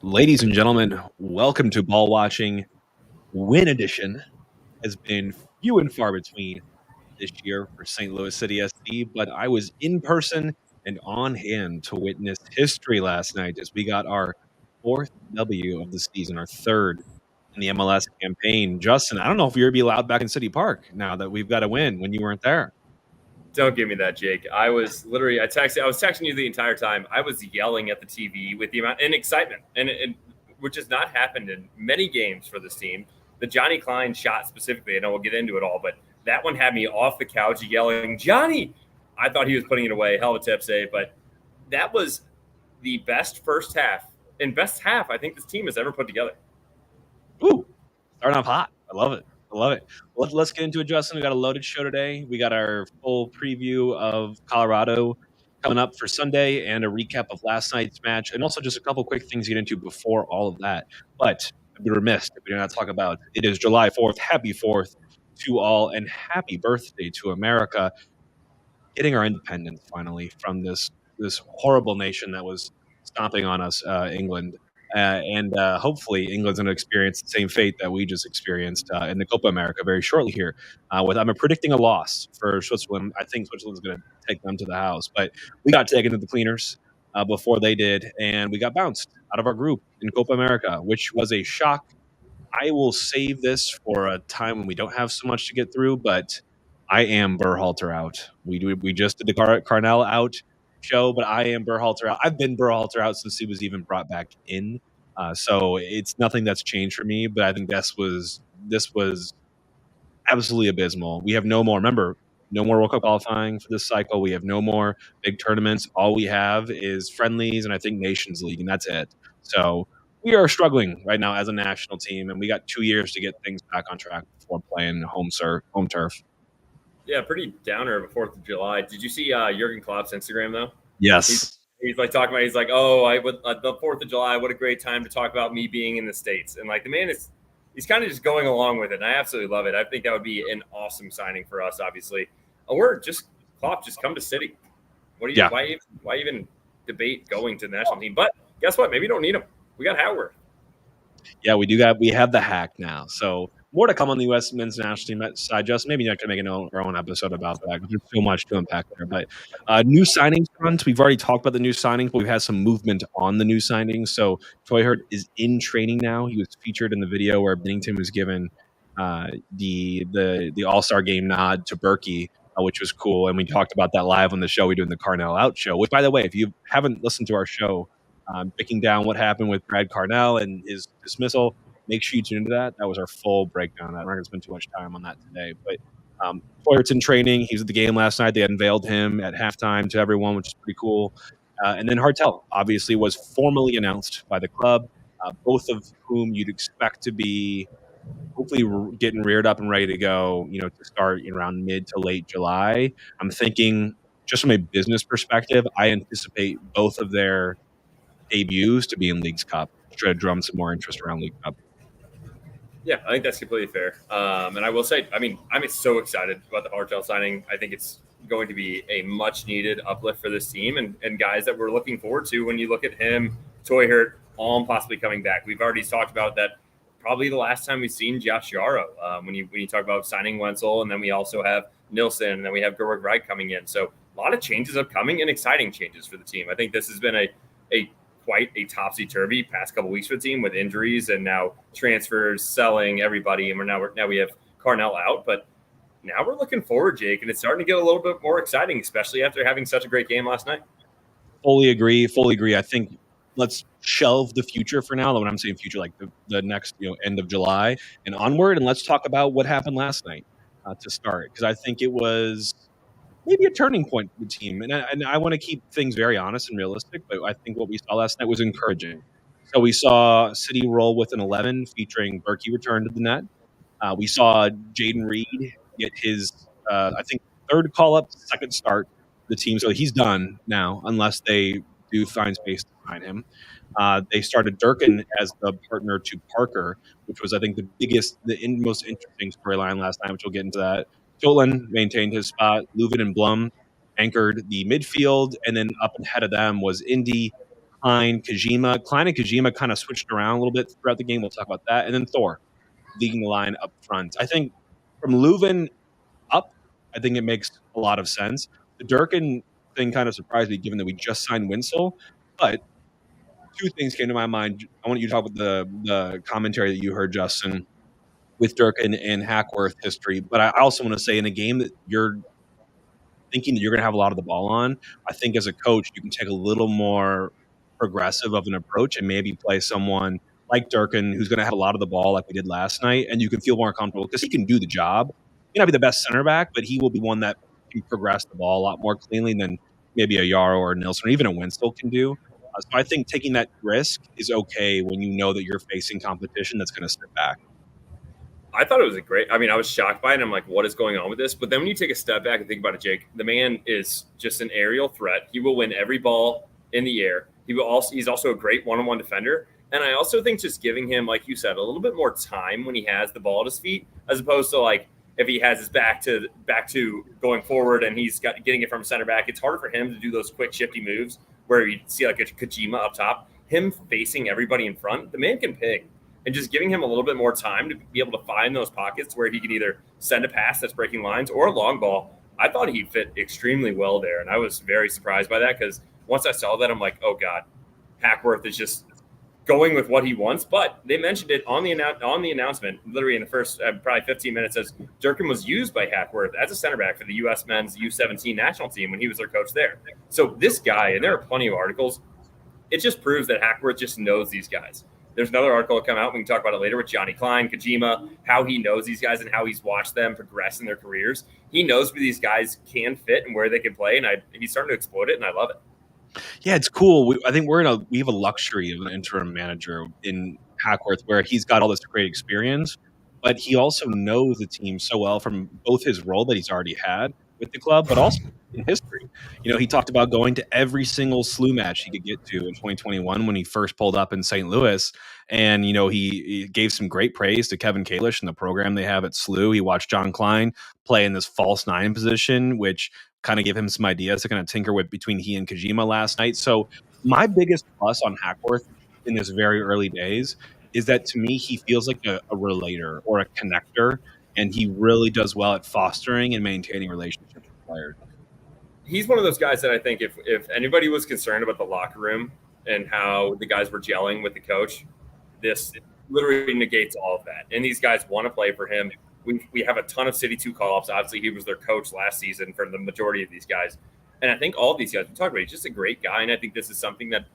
Ladies and gentlemen, welcome to Ball Watching. Win edition has been few and far between this year for St. Louis City SC, but I was in person and on hand to witness history last night as we got our fourth W of the season, our third in the MLS campaign. Justin, I don't know if you're going to be allowed back in City Park now that we've got a win when you weren't there. Don't give me that, Jake. I was texting you the entire time. I was yelling at the TV with the amount and excitement, and which has not happened in many games for this team. The Johnny Klein shot specifically, I know we'll get into it all, but that one had me off the couch yelling, Johnny! I thought he was putting it away. Hell of a tip save, but that was the best first half and best half I think this team has ever put together. Ooh, starting off hot. I love it. Well, let's get into it, Justin. We got a loaded show today. We got our full preview of Colorado coming up for Sunday and a recap of last night's match, and also just a couple quick things to get into before all of that. But I'd be remiss if we do not talk about it is July 4th. Happy 4th to all, and happy birthday to America. Getting our independence finally from this horrible nation that was stomping on us, England. And hopefully England's going to experience the same fate that we just experienced in the Copa America very shortly here. I'm predicting a loss for Switzerland. I think Switzerland's going to take them to the house. But we got taken to the cleaners before they did, and we got bounced out of our group in Copa America, which was a shock. I will save this for a time when we don't have so much to get through, but I am Berhalter out. We just did the Carnell out show, but I am Berhalter out. I've been Berhalter out since he was even brought back in. So it's nothing that's changed for me, but I think this was absolutely abysmal. We have no more World Cup qualifying for this cycle. We have no more big tournaments. All we have is friendlies and I think Nations League, and that's it. So we are struggling right now as a national team, and we got 2 years to get things back on track before playing home turf. Yeah, pretty downer of a 4th of July. Did you see Jurgen Klopp's Instagram, though? Yes. He's like talking about, he's like, the 4th of July, what a great time to talk about me being in the States. And like the man he's kind of just going along with it. And I absolutely love it. I think that would be an awesome signing for us, obviously. Klopp, just come to City. Why even debate going to the national team? But guess what? Maybe you don't need him. We got HackWORTH. Yeah, we have the hack now. So more to come on the U.S. men's national team side. Just maybe not going to make our own episode about that because there's so much to unpack there. But new signings front, we've already talked about the new signings, but we've had some movement on the new signings. So Toyhurt is in training now. He was featured in the video where Bennington was given the All-Star game nod to Berkey, which was cool. And we talked about that live on the show we do in the Carnell Out show, which, by the way, if you haven't listened to our show, breaking down what happened with Brad Carnell and his dismissal, make sure you tune into that. That was our full breakdown. I'm not going to spend too much time on that today. But Toyert's in training. He was at the game last night. They unveiled him at halftime to everyone, which is pretty cool. And then Hartel, obviously, was formally announced by the club, both of whom you'd expect to be hopefully getting reared up and ready to go, to start around mid to late July. I'm thinking just from a business perspective, I anticipate both of their debuts to be in Leagues Cup, try to drum some more interest around League Cup. Yeah, I think that's completely fair. And I will say, I'm so excited about the Hartel signing. I think it's going to be a much-needed uplift for this team and guys that we're looking forward to when you look at him, Toyhurt, Alm possibly coming back. We've already talked about that probably the last time we've seen Josh Yaro when you talk about signing Wenzel, and then we also have Nilsson, and then we have Gerwig Wright coming in. So a lot of changes upcoming and exciting changes for the team. I think this has been quite a topsy-turvy past couple weeks for the team with injuries and now transfers, selling everybody, and now we have Carnell out. But now we're looking forward, Jake, and it's starting to get a little bit more exciting, especially after having such a great game last night. Fully agree. I think let's shelve the future for now. When I'm saying future, like the next end of July and onward, and let's talk about what happened last night to start, because I think it was maybe a turning point for the team. And I want to keep things very honest and realistic, but I think what we saw last night was encouraging. So we saw City roll with an 11 featuring Berkey return to the net. We saw Jaden Reed get his, I think, third call-up, second start for the team. So he's done now, unless they do find space to sign him. They started Durkin as the partner to Parker, which was, I think, the most interesting storyline last night, which we'll get into that. Jolin maintained his spot. Leuven and Blum anchored the midfield, and then up ahead of them was Indy, Klein, Kojima. Klein and Kojima kind of switched around a little bit throughout the game. We'll talk about that. And then Thor leading the line up front. I think from Leuven up, I think it makes a lot of sense. The Durkin thing kind of surprised me given that we just signed Winslow. But two things came to my mind. I want you to talk about the commentary that you heard, Justin, with Durkin and HackWORTH history. But I also want to say in a game that you're thinking that you're going to have a lot of the ball on, I think as a coach, you can take a little more progressive of an approach and maybe play someone like Durkin who's going to have a lot of the ball like we did last night, and you can feel more comfortable because he can do the job. He may not be the best center back, but he will be one that can progress the ball a lot more cleanly than maybe a Yarrow or a Nilsson or even a Winslow can do. So I think taking that risk is okay when you know that you're facing competition that's going to step back. I thought it was I was shocked by it. I'm like, what is going on with this? But then when you take a step back and think about it, Jake, the man is just an aerial threat. He will win every ball in the air. He's also a great one-on-one defender. And I also think just giving him, like you said, a little bit more time when he has the ball at his feet, as opposed to like if he has his back to going forward and he's getting it from center back, it's harder for him to do those quick shifty moves where you see like a Kojima up top, him facing everybody in front. The man can ping. And just giving him a little bit more time to be able to find those pockets where he can either send a pass that's breaking lines or a long ball. I thought he fit extremely well there. And I was very surprised by that because once I saw that, I'm like, oh, God, HackWORTH is just going with what he wants. But they mentioned it on the announcement, literally in the first probably 15 minutes, as Durkin was used by HackWORTH as a center back for the U.S. men's U17 national team when he was their coach there. So this guy, and there are plenty of articles, it just proves that HackWORTH just knows these guys. There's another article that come out. We can talk about it later with Johnny Klein, Kojima, how he knows these guys and how he's watched them progress in their careers. He knows where these guys can fit and where they can play, and he's starting to exploit it, and I love it. Yeah, it's cool. I think we have a luxury of an interim manager in HackWORTH where he's got all this great experience, but he also knows the team so well from both his role that he's already had with the club, but also in history. He talked about going to every single SLU match he could get to in 2021 when he first pulled up in St. Louis. And, he gave some great praise to Kevin Kalish and the program they have at SLU. He watched John Klein play in this false nine position, which kind of gave him some ideas to kind of tinker with between he and Kojima last night. So my biggest plus on HackWORTH in this very early days is that to me, he feels like a relator or a connector, and he really does well at fostering and maintaining relationships with players. He's one of those guys that I think if anybody was concerned about the locker room and how the guys were gelling with the coach, this literally negates all of that. And these guys want to play for him. We have a ton of City 2 call-ups. Obviously, he was their coach last season for the majority of these guys. And I think all of these guys, we talked about, he's just a great guy. And I think this is something that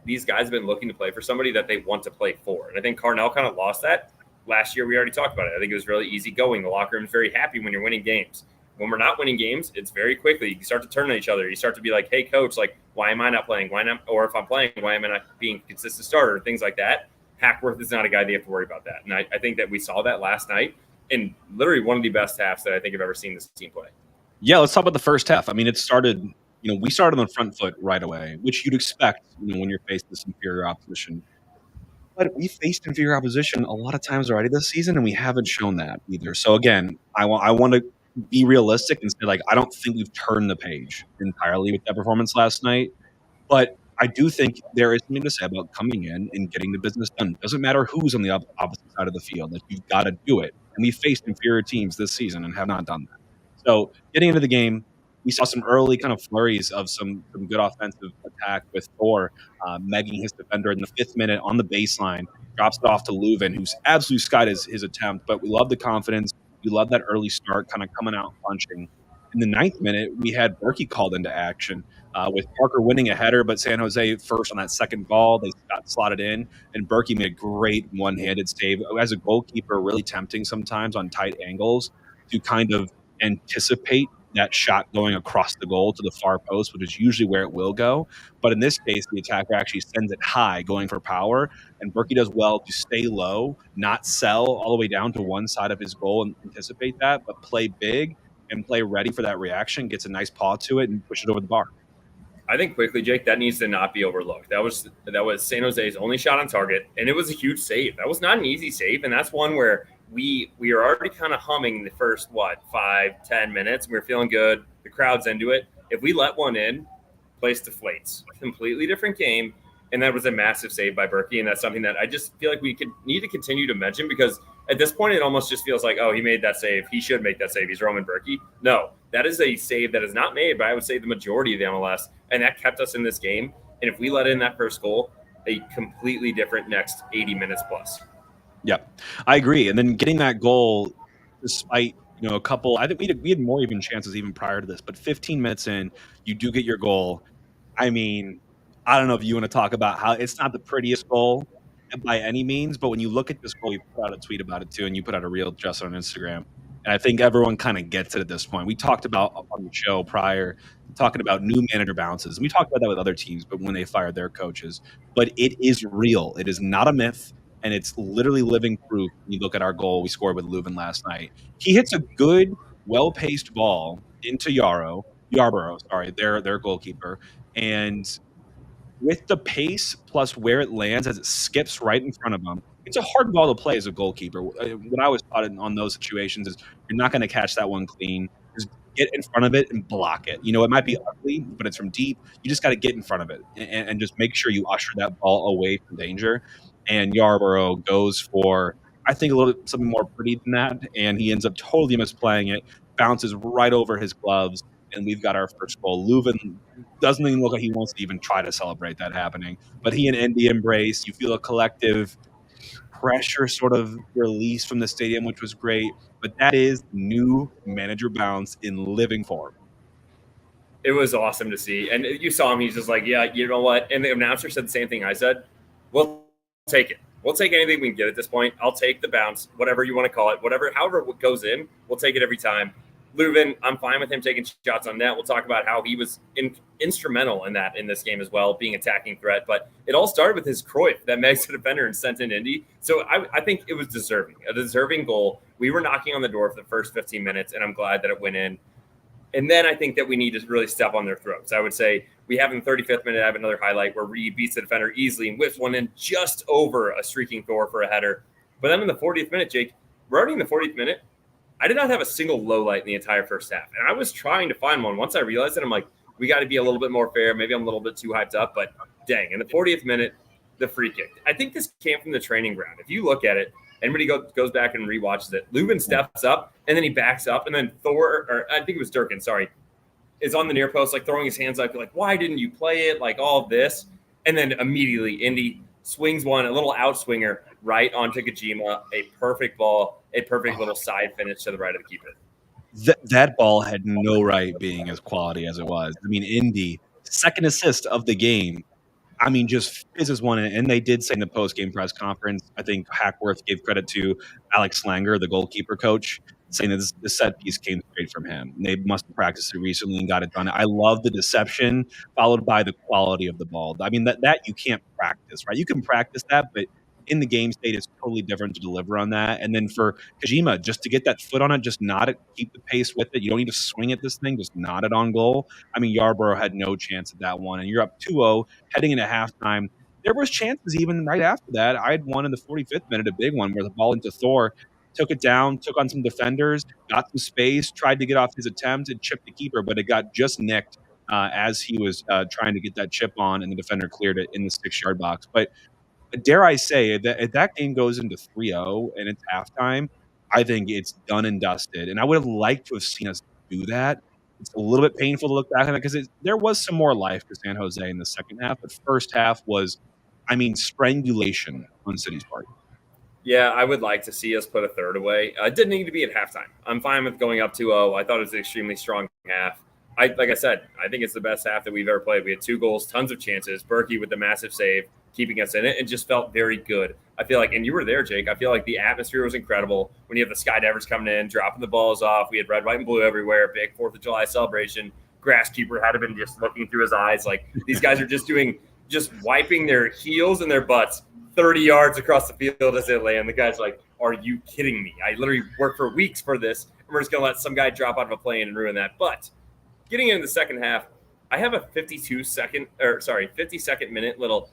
these guys have been looking to play for somebody that they want to play for. And I think Carnell kind of lost that. Last year, we already talked about it. I think it was really easygoing. The locker room is very happy when you're winning games. When we're not winning games, it's very quickly. You start to turn on each other. You start to be like, hey, coach, like, why am I not playing? Why not? Or if I'm playing, why am I not being a consistent starter? Things like that. HackWORTH is not a guy they have to worry about that. And I think that we saw that last night in literally one of the best halves that I think I've ever seen this team play. Yeah, let's talk about the first half. I mean, it started, we started on the front foot right away, which you'd expect, when you're faced with inferior opposition. But we faced inferior opposition a lot of times already this season, and we haven't shown that either. So again, I want to be realistic and say, like, I don't think we've turned the page entirely with that performance last night. But I do think there is something to say about coming in and getting the business done. Doesn't matter who's on the opposite side of the field. Like, you've got to do it. And we faced inferior teams this season and have not done that. So getting into the game, we saw some early kind of flurries of some good offensive attack with Thor megging his defender in the 5th minute on the baseline, drops it off to Leuven, who's absolutely skied his attempt. But we love the confidence. We love that early start, kind of coming out punching. In the 9th minute, we had Berkey called into action with Parker winning a header, but San Jose first on that second ball. They got slotted in, and Berkey made a great one-handed save. As a goalkeeper, really tempting sometimes on tight angles to kind of anticipate that shot going across the goal to the far post, which is usually where it will go. But in this case, the attacker actually sends it high, going for power, and Berkey does well to stay low, not sell all the way down to one side of his goal and anticipate that, but play big and play ready for that reaction, gets a nice paw to it, and push it over the bar. I think quickly, Jake, that needs to not be overlooked. That was San Jose's only shot on target, and it was a huge save. That was not an easy save, and that's one where we are already kind of humming the first 5-10 minutes. We're feeling good. The crowd's into it. If we let one in, place deflates. Completely different game. And that was a massive save by Berkey. And that's something that I just feel like we need to continue to mention, because at this point, it almost just feels like, oh, he made that save. He should make that save. He's Roman Berkey. No, that is a save that is not made by, I would say, the majority of the MLS. And that kept us in this game. And if we let in that first goal, a completely different next 80 minutes plus. Yep, I agree. And then getting that goal, despite a couple, I think we had more even chances even prior to this, but 15 minutes in, you do get your goal. I mean, I don't know if you want to talk about how it's not the prettiest goal by any means, but when you look at this goal, you put out a tweet about it too, and you put out a reel just on Instagram. And I think everyone kind of gets it at this point. We talked about on the show prior, talking about new manager bounces. And we talked about that with other teams, but when they fired their coaches. But it is real. It is not a myth. And it's literally living proof. When you look at our goal we scored with Leuven last night. He hits a good, well-paced ball into Yarborough, their goalkeeper. And with the pace plus where it lands as it skips right in front of him, it's a hard ball to play as a goalkeeper. What I was taught on those situations is you're not going to catch that one clean. Just get in front of it and block it. It might be ugly, but it's from deep. You just got to get in front of it and just make sure you usher that ball away from danger. And Yarborough goes for, I think, a little something more pretty than that, and he ends up totally misplaying it, bounces right over his gloves, and we've got our first goal. Leuven doesn't even look like he wants to even try to celebrate that happening, but he and Indy embrace. You feel a collective pressure sort of release from the stadium, which was great, but that is new manager bounce in living form. It was awesome to see, and you saw him. He's just like, yeah, you know what? And the announcer said the same thing I said. We'll take it. We'll take anything we can get at this point. I'll take the bounce, whatever you want to call it, however it goes in, we'll take it every time. Leuven, I'm fine with him taking shots on net. We'll talk about how he was instrumental in this game as well, being attacking threat. But it all started with his Cruyff that makes the defender and sent in Indy. So I think it was a deserving goal. We were knocking on the door for the first 15 minutes, and I'm glad that it went in. And then I think that we need to really step on their throats. I would say we have in the 35th minute, I have another highlight where Reed beats the defender easily and whips one in just over a streaking Thor for a header. But then in the 40th minute, Jake, we're already in the 40th minute. I did not have a single low light in the entire first half. And I was trying to find one. Once I realized it, I'm like, we got to be a little bit more fair. Maybe I'm a little bit too hyped up, but dang, in the 40th minute, the free kick. I think this came from the training ground. If you look at it, anybody goes back and rewatches it, Leuven steps up, and then he backs up, and then Thor, or I think it was Durkin, is on the near post, like throwing his hands up, like, why didn't you play it? Like all of this. And then immediately Indy swings one, a little outswinger right onto Kojima, a perfect ball, a perfect little side finish to the right of the keeper. That ball had no right being as quality as it was. I mean, Indy, second assist of the game, I mean, just fizzes one in. And they did say in the post-game press conference, I think HackWORTH gave credit to Alex Slanger, the goalkeeper coach, saying that this set piece came straight from him. They must have practiced it recently and got it done. I love the deception followed by the quality of the ball. I mean, that you can't practice, right? You can practice that, but in the game state, it's totally different to deliver on that. And then for Kojima, just to get that foot on it, just nod it, keep the pace with it. You don't need to swing at this thing, just nod it on goal. I mean, Yarborough had no chance at that one. And you're up 2-0, heading into halftime. There was chances even right after that. I had one in the 45th minute, a big one, where the ball into Thor, took it down, took on some defenders, got some space, tried to get off his attempt and chipped the keeper, but it got just nicked as he was trying to get that chip on, and the defender cleared it in the 6-yard box. But dare I say that if that game goes into 3-0 and it's halftime, I think it's done and dusted. And I would have liked to have seen us do that. It's a little bit painful to look back on it because there was some more life to San Jose in the second half, but first half was, I mean, strangulation on City's part. Yeah, I would like to see us put a third away. It didn't need to be at halftime. I'm fine with going up 2-0. I thought it was an extremely strong half. Like I said, I think it's the best half that we've ever played. We had 2 goals, tons of chances. Berkey with the massive save, keeping us in it, and just felt very good. I feel like, and you were there, Jake, I feel like the atmosphere was incredible. When you have the skydivers coming in, dropping the balls off, we had red, white, and blue everywhere, big 4th of July celebration. Grasskeeper had been just looking through his eyes. Like, these guys are just wiping their heels and their butts 30 yards across the field as they land. The guy's like, are you kidding me? I literally worked for weeks for this, and we're just going to let some guy drop out of a plane and ruin that. But getting into the second half, I have a 50-second minute little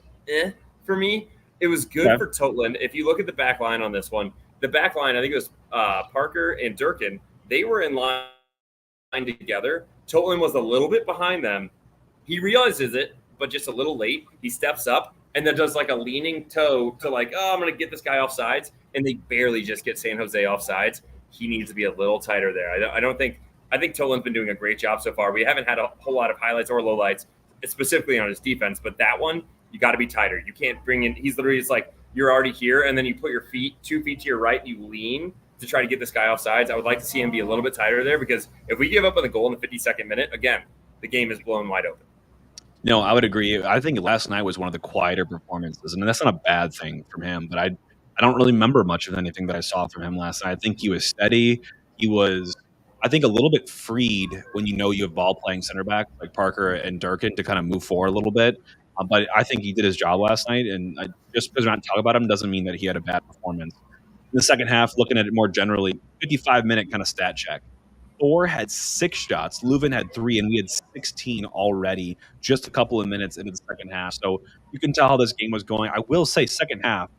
for me. It was good for Totland. If you look at the back line on this one, the back line, I think it was Parker and Durkin, they were in line together. Totland was a little bit behind them, He realizes it, but just a little late. He steps up and then does like a leaning toe to like, oh, I'm going to get this guy off sides. And they barely just get San Jose off sides. He needs to be a little tighter there. I think Tolan's been doing a great job so far. We haven't had a whole lot of highlights or lowlights specifically on his defense, but that one, you got to be tighter. You can't bring in, he's literally just like, you're already here, and then you put your feet 2 feet to your right, and you lean to try to get this guy off sides. I would like to see him be a little bit tighter there, because if we give up on the goal in the 52nd minute, again, the game is blown wide open. No, I would agree. I think last night was one of the quieter performances, and that's not a bad thing from him, but I don't really remember much of anything that I saw from him last night. I think he was steady. He was, I think, a little bit freed when you know you have ball playing center back like Parker and Durkin to kind of move forward a little bit. But I think he did his job last night, and just because we're not talking about him doesn't mean that he had a bad performance. In the second half, looking at it more generally, 55-minute kind of stat check. Thor had 6 shots, Leuven had 3, and we had 16 already, just a couple of minutes into the second half. So you can tell how this game was going. I will say, second half,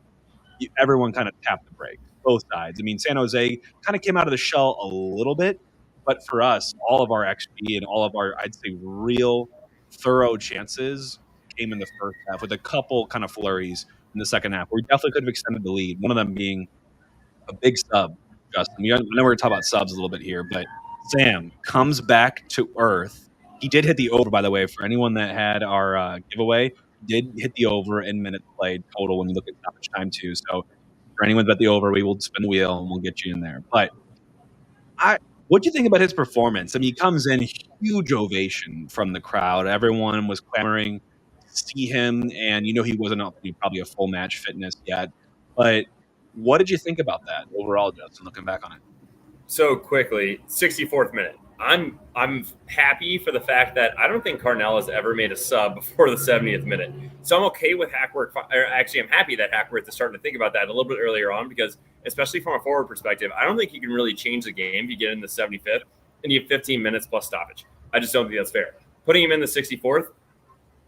everyone kind of tapped the brakes, both sides. I mean, San Jose kind of came out of the shell a little bit, but for us, all of our XG and all of our, I'd say, real thorough chances came in the first half with a couple kind of flurries in the second half. We definitely could have extended the lead, one of them being a big sub, Justin. I know we're going to talk about subs a little bit here, but Sam comes back to earth. He did hit the over, by the way, for anyone that had our giveaway. Did hit the over in minutes played total when you look at stoppage time too. So for anyone bet the over, we will spin the wheel and we'll get you in there. But what do you think about his performance? I mean, he comes in, huge ovation from the crowd. Everyone was clamoring to see him, and he wasn't up to probably a full match fitness yet. But what did you think about that overall, Justin, looking back on it? So quickly, 64th minute. I'm happy for the fact that I don't think Carnell has ever made a sub before the 70th minute. So I'm okay with HackWORTH. Actually, I'm happy that HackWORTH is starting to think about that a little bit earlier on, because especially from a forward perspective, I don't think you can really change the game if you get in the 75th and you have 15 minutes plus stoppage. I just don't think that's fair. Putting him in the 64th,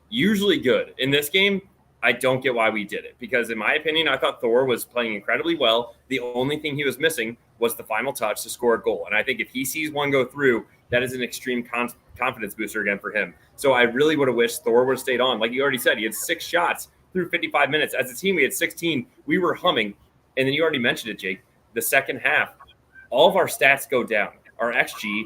usually good. In this game, I don't get why we did it, because in my opinion, I thought Thor was playing incredibly well. The only thing he was missing was the final touch to score a goal. And I think if he sees one go through, that is an extreme confidence booster again for him. So I really would have wished Thor would have stayed on. Like you already said, he had 6 shots through 55 minutes. As a team, we had 16. We were humming. And then you already mentioned it, Jake. The second half, all of our stats go down. Our XG,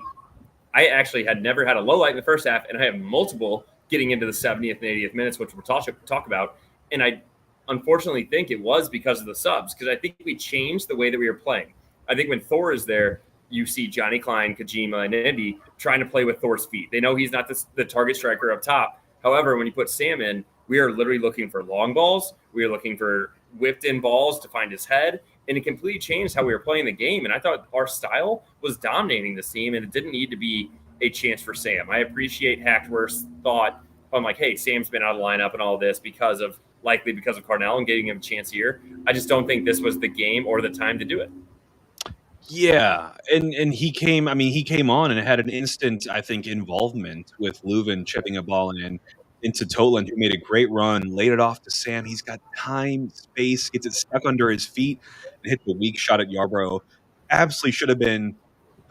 I actually had never had a low light in the first half, and I have multiple getting into the 70th and 80th minutes, which we'll talk about. And I unfortunately think it was because of the subs, because I think we changed the way that we were playing. I think when Thor is there, you see Johnny Klein, Kojima, and Indy trying to play with Thor's feet. They know he's not the target striker up top. However, when you put Sam in, we are literally looking for long balls. We are looking for whipped in balls to find his head. And it completely changed how we were playing the game. And I thought our style was dominating this team, and it didn't need to be a chance for Sam. I appreciate HackWORTH's thought on like, hey, Sam's been out of lineup and all this likely because of Carnell and getting him a chance here. I just don't think this was the game or the time to do it. Yeah, and he came on and had an instant, I think, involvement with Leuven chipping a ball into Toland, who made a great run, laid it off to Sam. He's got time, space, gets it stuck under his feet, and hit the weak shot at Yarbrough. Absolutely should have been,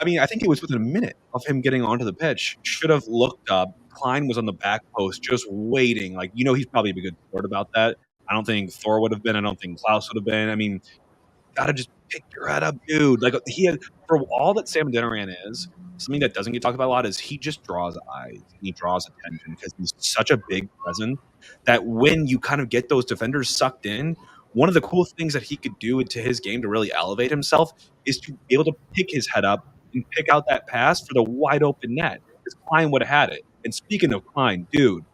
I think it was within a minute of him getting onto the pitch. Should have looked up. Klein was on the back post just waiting. Like, he's probably a good sport about that. I don't think Thor would have been. I don't think Klaus would have been. Gotta just pick your head up, dude. Like, he had, for all that Sam Denoran is, something that doesn't get talked about a lot is he just draws eyes. He draws attention because he's such a big presence that when you kind of get those defenders sucked in, one of the cool things that he could do to his game to really elevate himself is to be able to pick his head up and pick out that pass for the wide open net, because Klein would have had it. And speaking of Klein, dude,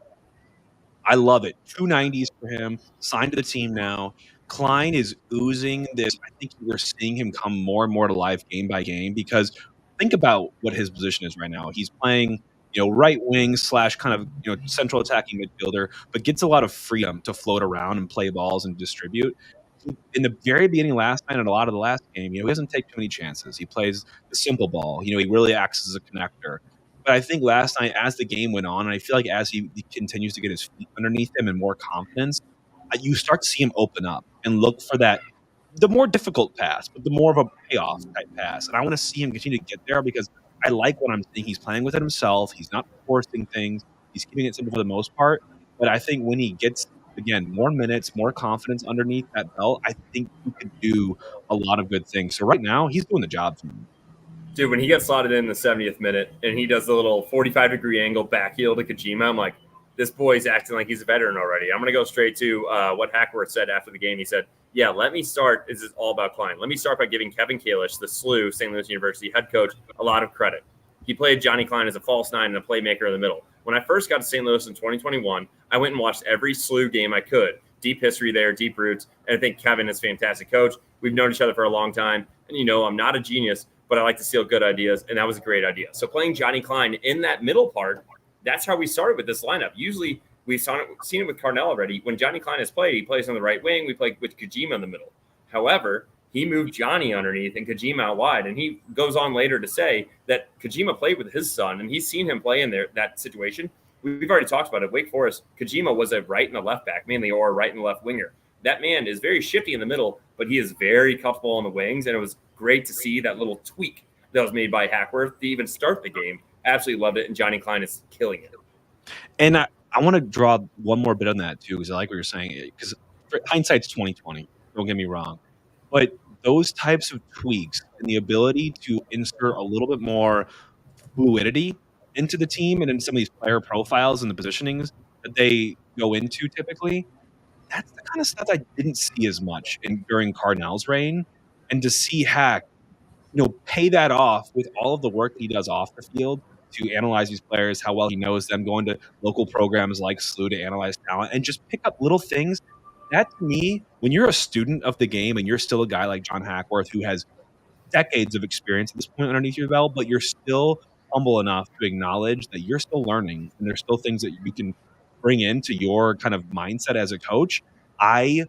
I love it. 290s for him, signed to the team now. Klein is oozing this. I think we're seeing him come more and more to life game by game, because think about what his position is right now. He's playing, right wing / kind of, central attacking midfielder, but gets a lot of freedom to float around and play balls and distribute. In the very beginning last night and a lot of the last game, he doesn't take too many chances. He plays the simple ball. He really acts as a connector. But I think last night, as the game went on, and I feel like as he continues to get his feet underneath him and more confidence, you start to see him open up and look for the more difficult pass, but the more of a payoff type pass. And I want to see him continue to get there, because I like what I'm seeing. He's playing within himself. He's not forcing things. He's keeping it simple for the most part. But I think when he gets, again, more minutes, more confidence underneath that belt, I think he could do a lot of good things. So right now, he's doing the job for me. Dude, when he gets slotted in the 70th minute and he does the little 45-degree angle back heel to Kojima, I'm like, this boy's acting like he's a veteran already. I'm going to go straight to what HackWORTH said after the game. He said, yeah, let me start. This is all about Klein. Let me start by giving Kevin Kalish, the SLU, St. Louis University head coach, a lot of credit. He played Johnny Klein as a false nine and a playmaker in the middle. When I first got to St. Louis in 2021, I went and watched every SLU game I could. Deep history there, deep roots. And I think Kevin is a fantastic coach. We've known each other for a long time. And, I'm not a genius, but I like to steal good ideas, and that was a great idea. So playing Johnny Klein in that middle part, that's how we started with this lineup. Usually we've seen it with Carnell already. When Johnny Klein has played, he plays on the right wing. We play with Kojima in the middle. However, he moved Johnny underneath and Kojima out wide, and he goes on later to say that Kojima played with his son, and he's seen him play in that situation. We've already talked about it. Wake Forest, Kojima was a right and a left back mainly, or a right and left winger. That man is very shifty in the middle, but he is very comfortable on the wings, and it was great to see that little tweak that was made by HackWORTH to even start the game. Absolutely loved it, and Johnny Klein is killing it. And I want to draw one more bit on that, too, because I like what you're saying, because hindsight's 2020, don't get me wrong. But those types of tweaks and the ability to insert a little bit more fluidity into the team and in some of these player profiles and the positionings that they go into typically, that's the kind of stuff I didn't see as much during Cardinals' reign. And to see Hack, pay that off with all of the work that he does off the field to analyze these players, how well he knows them, going to local programs like SLU to analyze talent and just pick up little things. That, to me, when you're a student of the game and you're still a guy like John HackWORTH who has decades of experience at this point underneath your belt, but you're still humble enough to acknowledge that you're still learning and there's still things that you can bring into your kind of mindset as a coach. I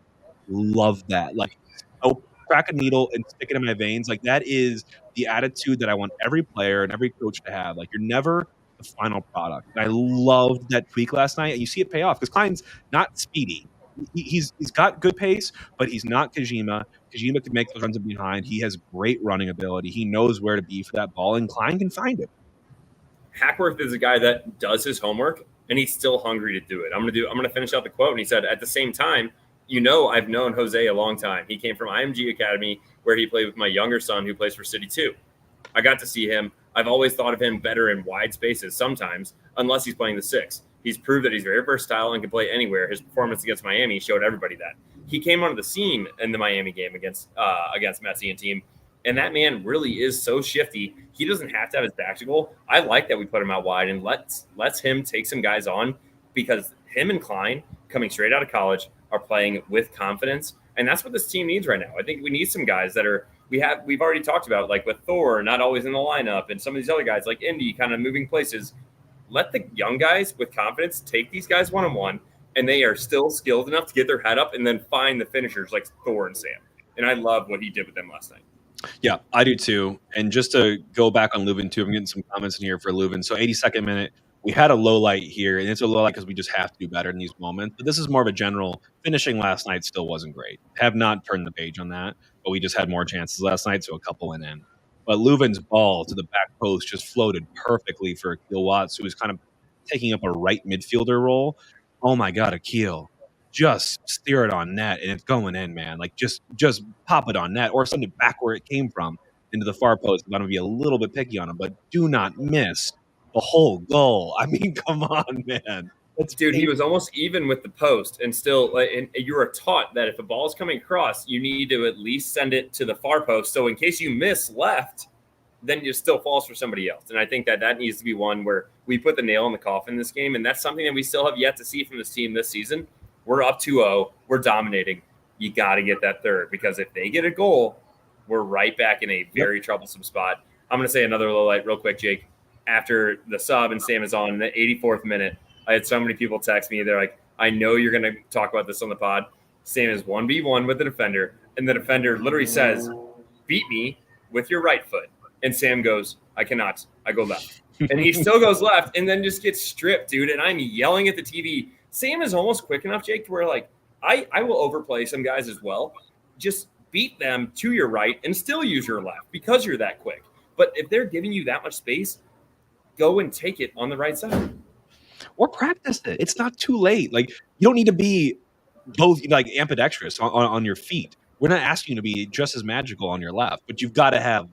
love that. Like, oh, crack a needle and stick it in my veins. Like, that is the attitude that I want every player and every coach to have. Like, you're never the final product. And I loved that tweak last night, and you see it pay off because Klein's not speedy. He's got good pace, but he's not Kojima. Kojima can make those runs in behind. He has great running ability. He knows where to be for that ball, and Klein can find it. HackWORTH is a guy that does his homework, and he's still hungry to do it. I'm gonna finish out the quote, and he said, at the same time, I've known Jose a long time. He came from IMG Academy, where he played with my younger son, who plays for City 2. I got to see him. I've always thought of him better in wide spaces sometimes, unless he's playing the 6. He's proved that he's very versatile and can play anywhere. His performance against Miami showed everybody that. He came onto the scene in the Miami game against Messi and team, and that man really is so shifty. He doesn't have to have his back to goal. I like that we put him out wide and lets him take some guys on, because him and Klein, coming straight out of college, are playing with confidence, and that's what this team needs right now. I think we need some guys that are we've already talked about, like with Thor not always in the lineup, and some of these other guys like Indy kind of moving places. Let the young guys with confidence take these guys one-on-one, and they are still skilled enough to get their head up and then find the finishers like Thor and Sam. And I love what he did with them last night. Yeah, I do too. And just to go back on Leuven too, I'm getting some comments in here for Leuven. So 82nd minute, we had a low light here, and it's a low light because we just have to do better in these moments. But this is more of a general finishing last night still wasn't great. Have not turned the page on that, but we just had more chances last night, so a couple went in. But Leuven's ball to the back post just floated perfectly for Akil Watts, who was kind of taking up a right midfielder role. Oh my God, Akil. Just steer it on net, and it's going in, man. Like, just pop it on net or send it back where it came from into the far post. I'm going to be a little bit picky on him, but do not miss the whole goal. I mean, come on, man. Dude, he was almost even with the post, and still, and you were taught that if a ball is coming across, you need to at least send it to the far post. So in case you miss left, then it still falls for somebody else. And I think that needs to be one where we put the nail in the coffin in this game, and that's something that we still have yet to see from this team this season. We're up 2-0. We're dominating. You got to get that third, because if they get a goal, we're right back in a very troublesome spot. I'm going to say another low light real quick, Jake. After the sub and Sam is on in the 84th minute, I had so many people text me. They're like, I know you're going to talk about this on the pod. Sam is 1v1 with the defender, and the defender literally says, beat me with your right foot. And Sam goes, I cannot. I go left. And he still goes left and then just gets stripped, dude. And I'm yelling at the TV. Sam is almost quick enough, Jake, to where, like, I will overplay some guys as well. Just beat them to your right and still use your left because you're that quick. But if they're giving you that much space, go and take it on the right side. or practice it. It's not too late. Like, you don't need to be both like ambidextrous on your feet. We're not asking you to be just as magical on your left, but you've got to have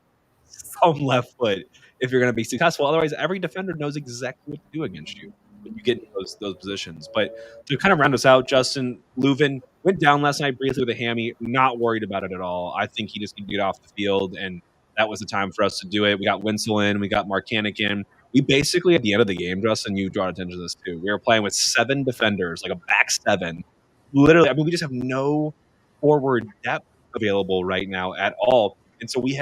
some left foot if you're going to be successful. Otherwise, every defender knows exactly what to do against you when you get in those positions. But to kind of round us out, Justin, Leuven went down last night briefly with a hammy. Not worried about it at all. I think he just can get off the field, and that was the time for us to do it. We got Winslow in, we got Marcanic in. We basically, at the end of the game, Justin, you draw attention to this too. We were playing with 7 defenders, like a back 7. Literally, I mean, we just have no forward depth available right now at all. And so we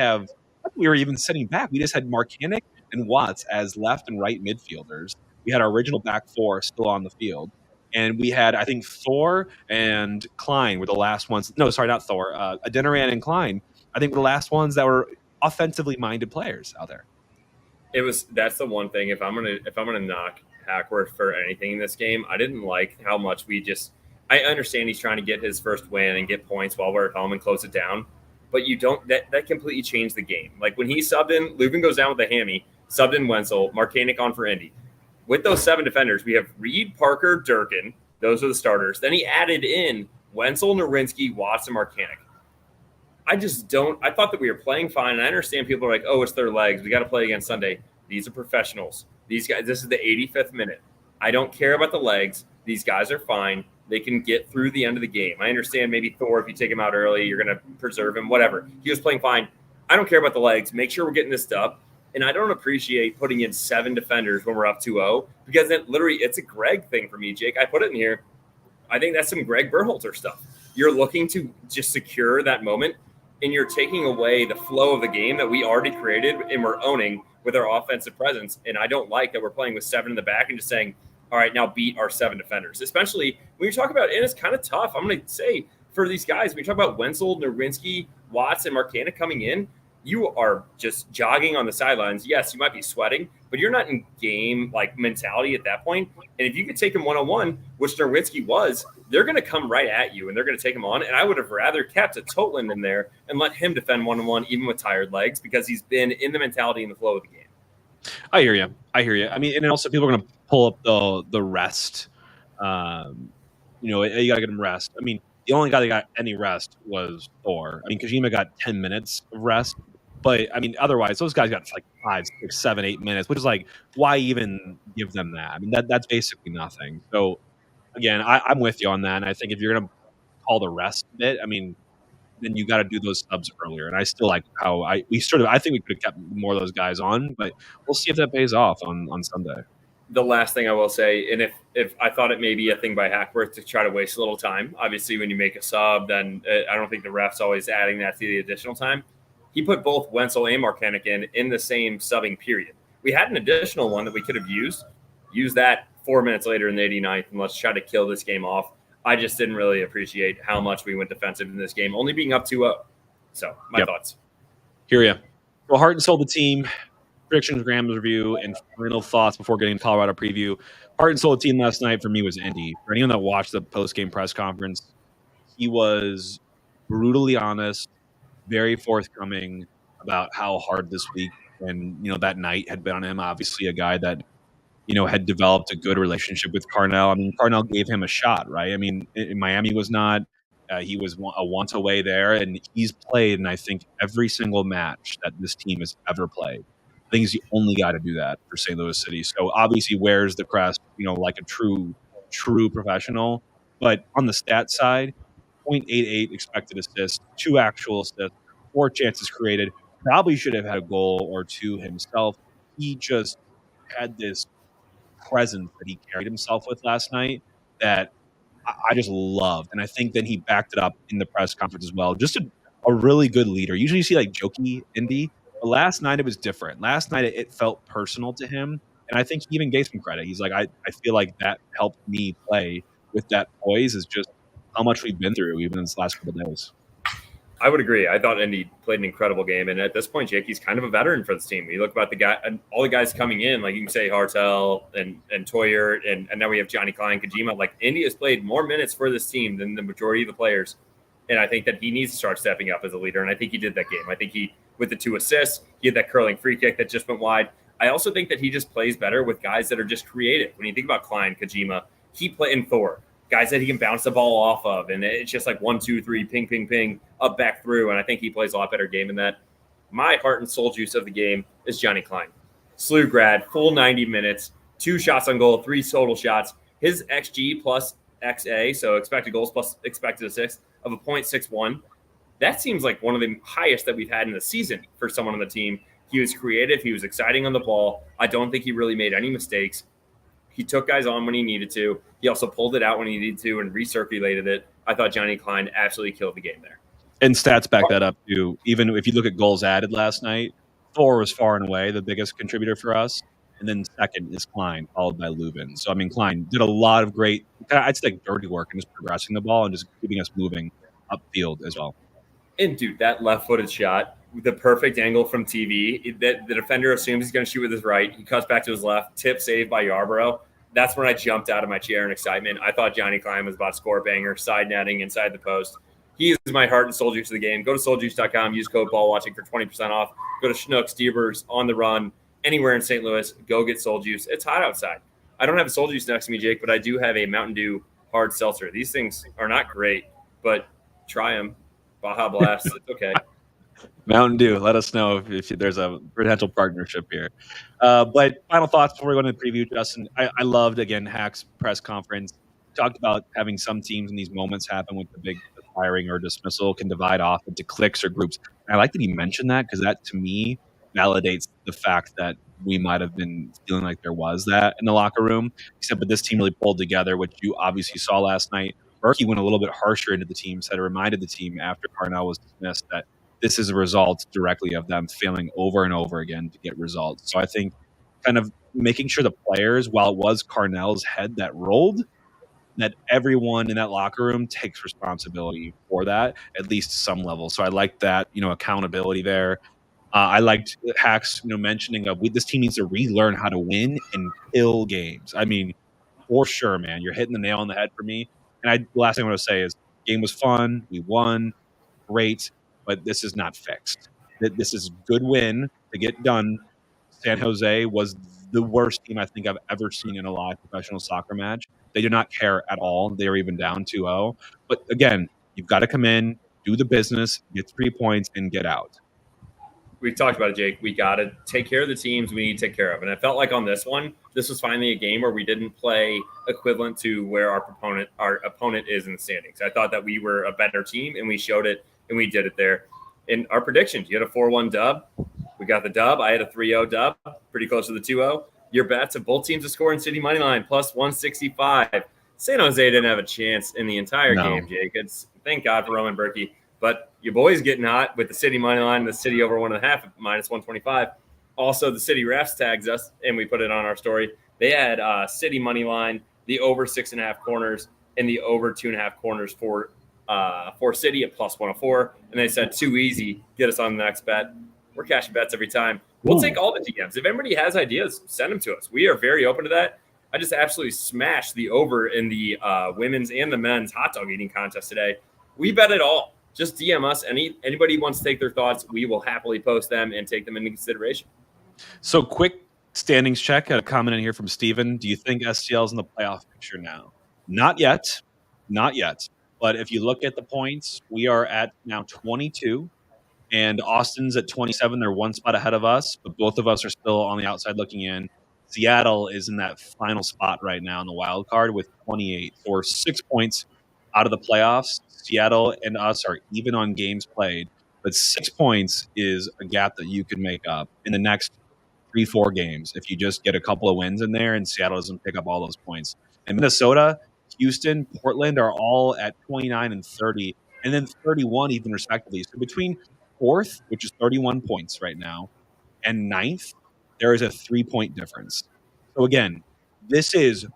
were even sitting back. We just had Marcanic and Watts as left and right midfielders. We had our original back 4 still on the field. And we had, I think, Thor and Klein were the last ones. No, sorry, not Thor. Adeniran and Klein, I think, were the last ones that were offensively minded players out there. That's the one thing. If I'm gonna knock HackWORTH for anything in this game, I didn't like how much I understand he's trying to get his first win and get points while we're at home and close it down, but that completely changed the game. Like when he subbed in, Leuven goes down with a hammy, subbed in Wenzel, Marcanic on for Indy. With those 7 defenders, we have Reed, Parker, Durkin. Those are the starters. Then he added in Wenzel, Nowinski, Watts, and Marcanic. I thought that we were playing fine. And I understand people are like, oh, it's their legs. We got to play again Sunday. These are professionals. These guys, this is the 85th minute. I don't care about the legs. These guys are fine. They can get through the end of the game. I understand maybe Thor, if you take him out early, you're going to preserve him, whatever. He was playing fine. I don't care about the legs. Make sure we're getting this up. And I don't appreciate putting in 7 defenders when we're up 2-0 because it's a Greg thing for me, Jake. I put it in here. I think that's some Greg Berhalter stuff. You're looking to just secure that moment, and you're taking away the flow of the game that we already created and we're owning with our offensive presence. And I don't like that we're playing with 7 in the back and just saying, all right, now beat our 7 defenders, especially when you talk about, and it's kind of tough. I'm going to say for these guys, when you talk about Wenzel, Nowinski, Watts, and Marcanic coming in, you are just jogging on the sidelines. Yes, you might be sweating, but you're not in game like mentality at that point. And if you could take him one-on-one, which Nowinski was, they're going to come right at you and they're going to take him on. And I would have rather kept a Totland in there and let him defend one-on-one, even with tired legs, because he's been in the mentality and the flow of the game. I hear you. I mean, and also people are going to pull up the rest. You got to get him rest. I mean, the only guy that got any rest was Thor. I mean, Kojima got 10 minutes of rest. But, I mean, otherwise, those guys got like 5, 6, 7, 8 minutes, which is like, why even give them that? I mean, that's basically nothing. So, again, I'm with you on that. And I think if you're going to call the rest bit, I mean, then you got to do those subs earlier. And I still like how I think we could have kept more of those guys on, but we'll see if that pays off on Sunday. The last thing I will say, and if I thought it may be a thing by HackWORTH to try to waste a little time, obviously when you make a sub, then I don't think the ref's always adding that to the additional time. He put both Wenzel and Marcanic in the same subbing period. We had an additional one that we could have used that 4 minutes later in the 89th, and let's try to kill this game off. I just didn't really appreciate how much we went defensive in this game, only being up 2-0. So my thoughts. Hear ya. Well, heart and soul the team. Predictions, Graham's review, and final thoughts before getting to Colorado preview. Heart and soul the team last night for me was Indy. For anyone that watched the post-game press conference, he was brutally honest, very forthcoming about how hard this week and that night had been on him. Obviously, a guy that had developed a good relationship with Carnell. I mean, Carnell gave him a shot, right? I mean, in Miami was not. He was a once away there, and he's played in I think every single match that this team has ever played. I think he's the only guy to do that for St. Louis City. So obviously wears the crest, like a true professional. But on the stat side, 0.88 expected assists, 2 actual assists, 4 chances created. Probably should have had a goal or 2 himself. He just had this presence that he carried himself with last night that I just loved. And I think then he backed it up in the press conference as well. Just a really good leader. Usually you see like jokey Indy, but last night it was different. Last night it felt personal to him. And I think he even gave some credit. He's like, I feel like that helped me play with that poise is just how much we've been through even in this last couple of days. I would agree. I thought Indy played an incredible game, and at this point, Jake, he's kind of a veteran for this team. You look about the guy and all the guys coming in, like you can say Hartel and Toyer, and now we have Johnny Klein, Kojima. Like Indy has played more minutes for this team than the majority of the players, and I think that he needs to start stepping up as a leader. And I think he did that game. I think he, with the 2 assists, he had that curling free kick that just went wide. I also think that he just plays better with guys that are just creative. When you think about Klein, Kojima, he played in Thor, guys that he can bounce the ball off of, and it's just like 1, 2, 3, ping, ping, ping, up, back, through. And I think he plays a lot better game than that. My heart and soul juice of the game is Johnny Klein. SLU grad, full 90 minutes, 2 shots on goal, 3 total shots. His XG plus XA, so expected goals plus expected assists, of a .61. That seems like one of the highest that we've had in the season for someone on the team. He was creative. He was exciting on the ball. I don't think he really made any mistakes. He took guys on when he needed to. He also pulled it out when he needed to and recirculated it. I thought Johnny Klein absolutely killed the game there. And stats back that up too. Even if you look at goals added last night, Thor was far and away the biggest contributor for us. And then second is Klein, followed by Lubin. So, I mean, Klein did a lot of great, I'd say, dirty work and just progressing the ball and just keeping us moving upfield as well. And, dude, that left-footed shot, the perfect angle from TV, that the defender assumes he's going to shoot with his right. He cuts back to his left, tip saved by Yarborough. That's when I jumped out of my chair in excitement. I thought Johnny Klein was about to score a banger, side netting inside the post. He is my heart and soul juice of the game. Go to souljuice.com, use code BALLWATCHING for 20% off. Go to Schnucks, Deavers, On the Run, anywhere in St. Louis. Go get Soul Juice. It's hot outside. I don't have a Soul Juice next to me, Jake, but I do have a Mountain Dew hard seltzer. These things are not great, but try them. Baja Blast. It's okay. Mountain Dew. Let us know if there's a potential partnership here. But final thoughts before we go into the preview, Justin. I loved, again, Hack's press conference. Talked about having some teams in these moments happen with the big firing or dismissal can divide off into cliques or groups. And I like that he mentioned that because that, to me, validates the fact that we might have been feeling like there was that in the locker room. Except that this team really pulled together, which you obviously saw last night. Berkey went a little bit harsher into the team, said it reminded the team after Carnell was dismissed that this is a result directly of them failing over and over again to get results. So I think kind of making sure the players, while it was Carnell's head that rolled, that everyone in that locker room takes responsibility for that, at least to some level. So I like that, accountability there. I liked Hack's, mentioning of this team needs to relearn how to win and kill games. I mean, for sure, man, you're hitting the nail on the head for me. And the last thing I want to say is, game was fun. We won, great, but this is not fixed. This is a good win to get done. San Jose was the worst team I think I've ever seen in a live professional soccer match. They did not care at all. They were even down 2-0. But again, you've got to come in, do the business, get 3 points, and get out. We talked about it, Jake. We got to take care of the teams we need to take care of. And I felt like on this one, this was finally a game where we didn't play equivalent to where our opponent is in the standings. I thought that we were a better team, and we showed it, and we did it there. In our predictions, you had a 4-1 dub. We got the dub. I had a 3-0 dub, pretty close to the 2-0. Your bets of both teams to score in City Moneyline, plus 165. San Jose didn't have a chance in the entire game, Jake. Thank God for Roman Berkey. But your boy's getting hot with the City Moneyline, the City over 1.5, minus 125. Also, the City refs tags us, and we put it on our story. They had City Moneyline, the over 6.5 corners, and the over 2.5 corners for City at plus 104. And they said, too easy, get us on the next bet. We're cashing bets every time. We'll take all the DMs. If anybody has ideas, send them to us. We are very open to that. I just absolutely smashed the over in the women's and the men's hot dog eating contest today. We bet it all. Just DM us. Anybody wants to take their thoughts, we will happily post them and take them into consideration. So quick standings check. Got a comment in here from Steven. Do you think STL is in the playoff picture now? Not yet. Not yet. But if you look at the points, we are at now 22. And Austin's at 27. They're one spot ahead of us, but both of us are still on the outside looking in. Seattle is in that final spot right now in the wild card with 28. So we're 6 points out of the playoffs. Seattle and us are even on games played, but 6 points is a gap that you can make up in the next 3-4 games if you just get a couple of wins in there and Seattle doesn't pick up all those points. And Minnesota, Houston, Portland are all at 29 and 30, and then 31 even respectively. So between fourth, which is 31 points right now, and ninth, there is a 3-point difference. So again, this is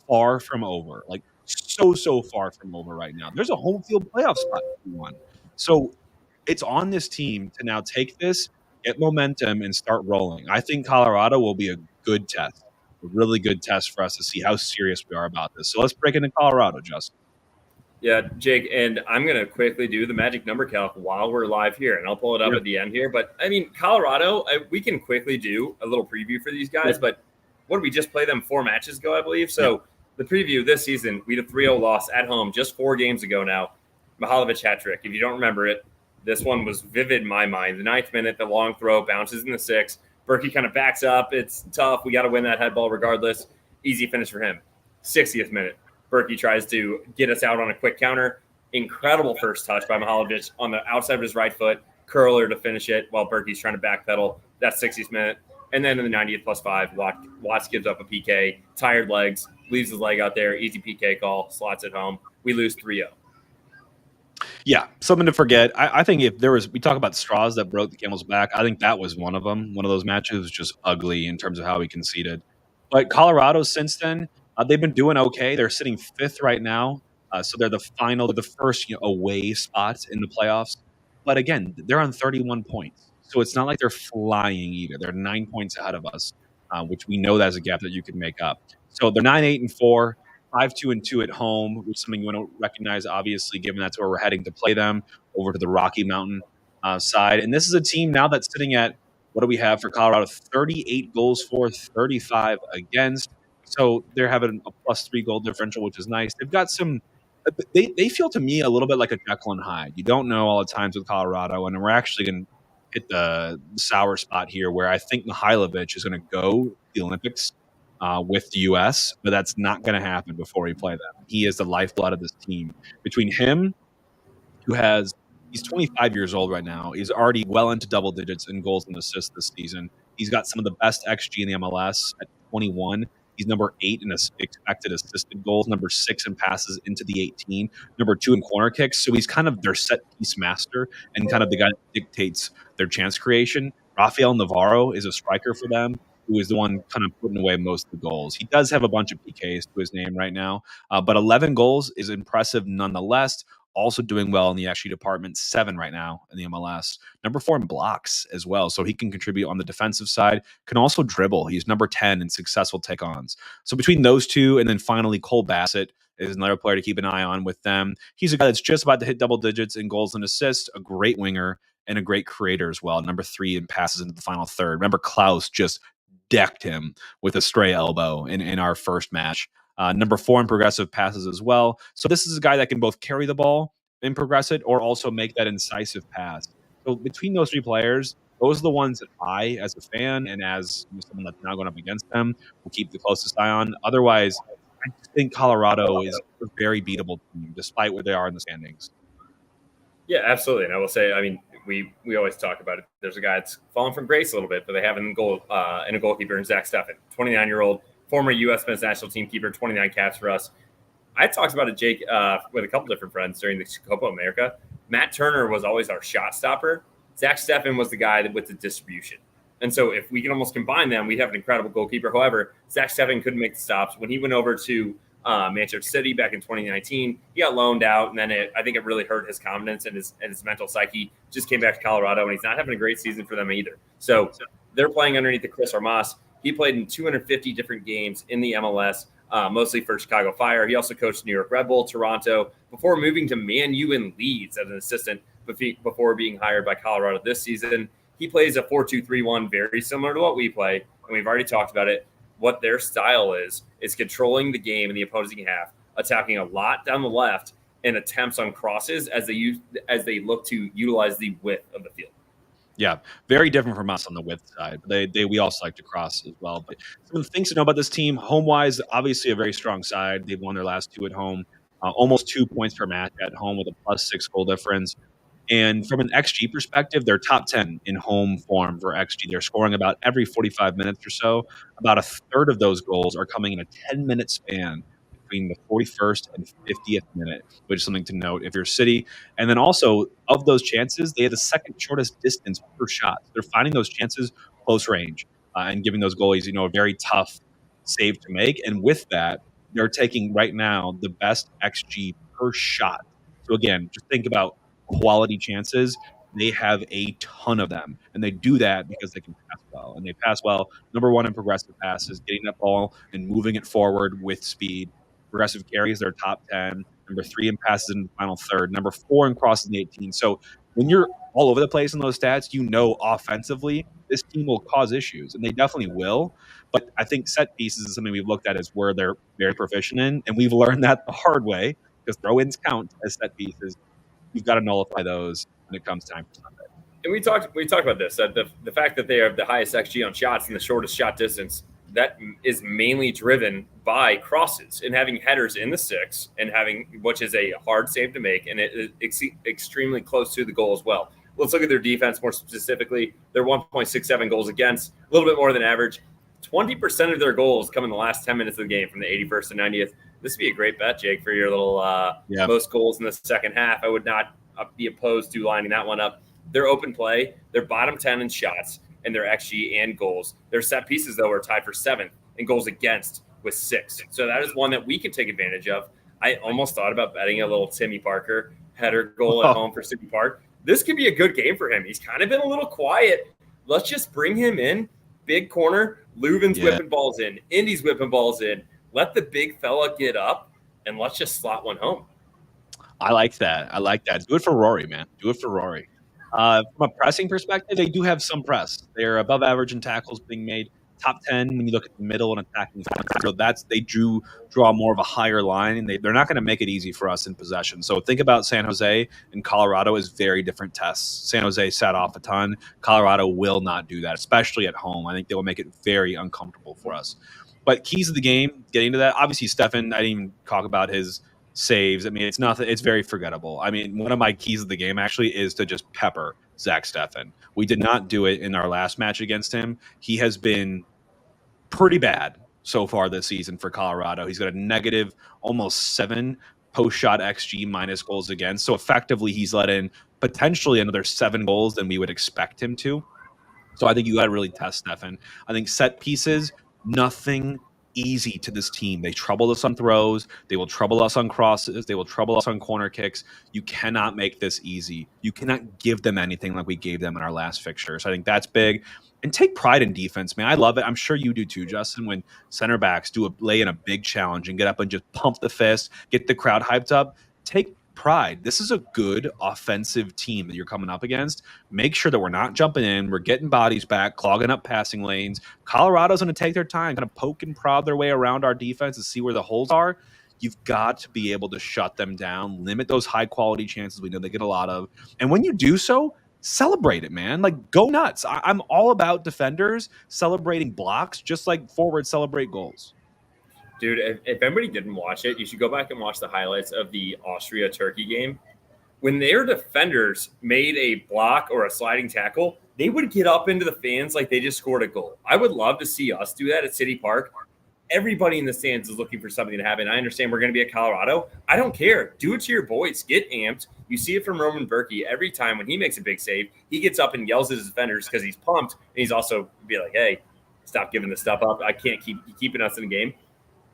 far from over, like so far from over right now. There's a home field playoff spot for one. So it's on this team to now take this, get momentum, and start rolling. I think Colorado will be a good test, a really good test for us to see how serious we are about this. So let's break into Colorado, Justin. Yeah, Jake, and I'm going to quickly do the magic number calc while we're live here, and I'll pull it up at the end here. But I mean, Colorado, we can quickly do a little preview for these guys. But what did we just play them 4 matches ago, I believe? So the preview this season, we had a 3-0 loss at home just 4 games ago now. Mihalovic hat trick. If you don't remember it, this one was vivid in my mind. The 9th minute, the long throw bounces in the 6th. Berkey kind of backs up. It's tough. We got to win that head ball regardless. Easy finish for him. 60th minute. Berkey tries to get us out on a quick counter. Incredible first touch by Mihalovic on the outside of his right foot. Curler to finish it while Berkey's trying to backpedal. That's 60th minute. And then in the 90th plus 5, Watts gives up a PK. Tired legs. Leaves his leg out there. Easy PK call. Slots it home. We lose 3-0. Yeah, something to forget. I think if there was, we talk about straws that broke the camel's back. I think that was one of them. One of those matches was just ugly in terms of how we conceded. But Colorado, since then, they've been doing okay. They're sitting 5th right now. So they're the first away spots in the playoffs. But again, they're on 31 points. So it's not like they're flying either. They're 9 points ahead of us, which we know that's a gap that you can make up. So they're 9-8-4. 5-2-2 at home, which is something you want to recognize, obviously, given that's where we're heading to play them over to the Rocky Mountain side. And this is a team now that's sitting at, what do we have for Colorado? 38 goals for, 35 against. So they're having a +3 goal differential, which is nice. They've got some. They feel to me a little bit like a Jekyll and Hyde. You don't know all the times with Colorado, and we're actually going to hit the sour spot here, where I think Mihailovic is going to go to the Olympics with the U.S., but that's not going to happen before we play them. He is the lifeblood of this team. Between him, he's 25 years old right now. He's already well into double digits in goals and assists this season. He's got some of the best XG in the MLS at 21. He's number 8 in expected assisted goals, number 6 in passes into the 18, number 2 in corner kicks. So he's kind of their set piece master and kind of the guy that dictates their chance creation. Rafael Navarro is a striker for them, who is the one kind of putting away most of the goals. He does have a bunch of PKs to his name right now, but 11 goals is impressive nonetheless. Also doing well in the XG department, 7 right now in the MLS. Number 4 in blocks as well, so he can contribute on the defensive side. Can also dribble. He's number 10 in successful take-ons. So between those two, and then finally Cole Bassett is another player to keep an eye on with them. He's a guy that's just about to hit double digits in goals and assists, a great winger, and a great creator as well. Number 3 in passes into the final third. Remember, Klaus just decked him with a stray elbow in our first match. Number 4 in progressive passes as well. So this is a guy that can both carry the ball and progress it, or also make that incisive pass. So between those 3 players, those are the ones that I, as a fan and as someone that's now going up against them, will keep the closest eye on. Otherwise, I think Colorado is a very beatable team, despite where they are in the standings. Yeah, absolutely. And I will say, I mean, we always talk about it. There's a guy that's fallen from grace a little bit, but they have a goalkeeper in Zach Steffen, 29-year-old, former U.S. men's national team keeper, 29 caps for us. I talked about it, Jake, with a couple different friends during the Copa America. Matt Turner was always our shot stopper. Zach Steffen was the guy with the distribution. And so if we can almost combine them, we'd have an incredible goalkeeper. However, Zach Steffen couldn't make the stops. When he went over to Manchester City back in 2019, he got loaned out, and then I think it really hurt his confidence and his mental psyche. Just came back to Colorado, and he's not having a great season for them either. So they're playing underneath the Chris Armas. He played in 250 different games in the MLS, mostly for Chicago Fire. He also coached New York Red Bull, Toronto, before moving to Man U and Leeds as an assistant before being hired by Colorado this season. He plays a 4-2-3-1, very similar to what we play, and we've already talked about it. What their style is controlling the game in the opposing half, attacking a lot down the left, and attempts on crosses as they look to utilize the width of the field. Yeah, very different from us on the width side. We also like to cross as well. But some of the things to know about this team, home-wise, obviously a very strong side. They've won their last 2 at home, almost 2 points per match at home with a +6 goal difference. And from an XG perspective, they're top 10 in home form for XG. They're scoring about every 45 minutes or so. About a third of those goals are coming in a 10-minute span between the 41st and 50th minute, which is something to note if you're City. And then also, of those chances, they have the second shortest distance per shot. So they're finding those chances close range and giving those goalies, a very tough save to make. And with that, they're taking right now the best XG per shot. So again, just think about quality chances. They have a ton of them, and they do that because they can pass well. And they pass well. Number 1 in progressive passes, getting that ball and moving it forward with speed. Progressive carries, they're top 10. number 3 in passes in the final third, number 4 in crosses in the 18. So when you're all over the place in those stats, offensively, this team will cause issues, and they definitely will. But I think set pieces is something we've looked at as where they're very proficient in, and we've learned that the hard way because throw-ins count as set pieces. You've got to nullify those when it comes time for Sunday. And we talked about this, that the fact that they have the highest XG on shots and the shortest shot distance, that is mainly driven by crosses and having headers in the 6 and having, which is a hard save to make, and it is extremely close to the goal as well. Let's look at their defense more specifically. They're 1.67 goals against, a little bit more than average. 20% of their goals come in the last 10 minutes of the game from the 81st to 90th. This would be a great bet, Jake, for your little most goals in the second half. I would not be opposed to lining that one up. Their open play, they're bottom 10 in shots, and their XG and goals. Their set pieces, though, are tied for 7th in goals against with 6. So that is one that we can take advantage of. I almost thought about betting a little Timmy Parker header goal at home for City Park. This could be a good game for him. He's kind of been a little quiet. Let's just bring him in. Big corner. Leuven's whipping balls in. Indy's whipping balls in. Let the big fella get up, and let's just slot one home. I like that. Do it for Rory, man. Do it for Rory. From a pressing perspective, they do have some press. They're above average in tackles being made, top 10 when you look at the middle and attacking. So they draw more of a higher line, and they're not going to make it easy for us in possession. So think about San Jose and Colorado as very different tests. San Jose sat off a ton. Colorado will not do that, especially at home. I think they will make it very uncomfortable for us. But keys of the game, getting to that, obviously Stefan, I didn't even talk about his saves. I mean, it's nothing. It's very forgettable. I mean, one of my keys of the game actually is to just pepper Zach Steffen. We did not do it in our last match against him. He has been pretty bad so far this season for Colorado. He's got a negative almost 7 post-shot XG minus goals against. So effectively, he's let in potentially another 7 goals than we would expect him to. So I think you got to really test Steffen. I think set pieces, nothing easy to this team. They trouble us on throws. They will trouble us on crosses. They will trouble us on corner kicks. You cannot make this easy. You cannot give them anything like we gave them in our last fixture. So I think that's big. And take pride in defense, man. I love it. I'm sure you do too, Justin, when center backs lay in a big challenge and get up and just pump the fist, get the crowd hyped up. Take pride. This is a good offensive team that you're coming up against. Make sure that we're not jumping in. We're getting bodies back, clogging up passing lanes. Colorado's going to take their time, kind of poke and prod their way around our defense and see where the holes are. You've got to be able to shut them down, limit those high-quality chances we know they get a lot of. And when you do so, celebrate it, man. Like, go nuts. I'm all about defenders celebrating blocks, just like forwards celebrate goals. Dude, if anybody didn't watch it, you should go back and watch the highlights of the Austria-Turkey game. When their defenders made a block or a sliding tackle, they would get up into the fans like they just scored a goal. I would love to see us do that at City Park. Everybody in the stands is looking for something to happen. I understand we're going to be at Colorado. I don't care. Do it to your boys. Get amped. You see it from Roman Berkey every time when he makes a big save. He gets up and yells at his defenders because he's pumped, and he's also be like, hey, stop giving this stuff up. I can't keep keeping us in the game.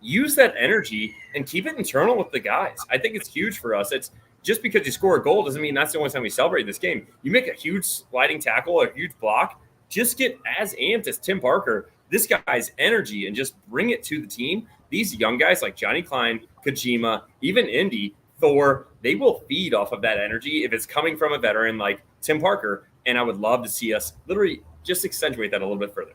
Use that energy and keep it internal with the guys. I think it's huge for us. It's just because you score a goal doesn't mean that's the only time we celebrate this game. You make a huge sliding tackle, a huge block, just get as amped as Tim Parker, this guy's energy, and just bring it to the team. These young guys like Johnny Klein, Kojima, even Indy, Thor, they will feed off of that energy if it's coming from a veteran like Tim Parker. And I would love to see us literally just accentuate that a little bit further.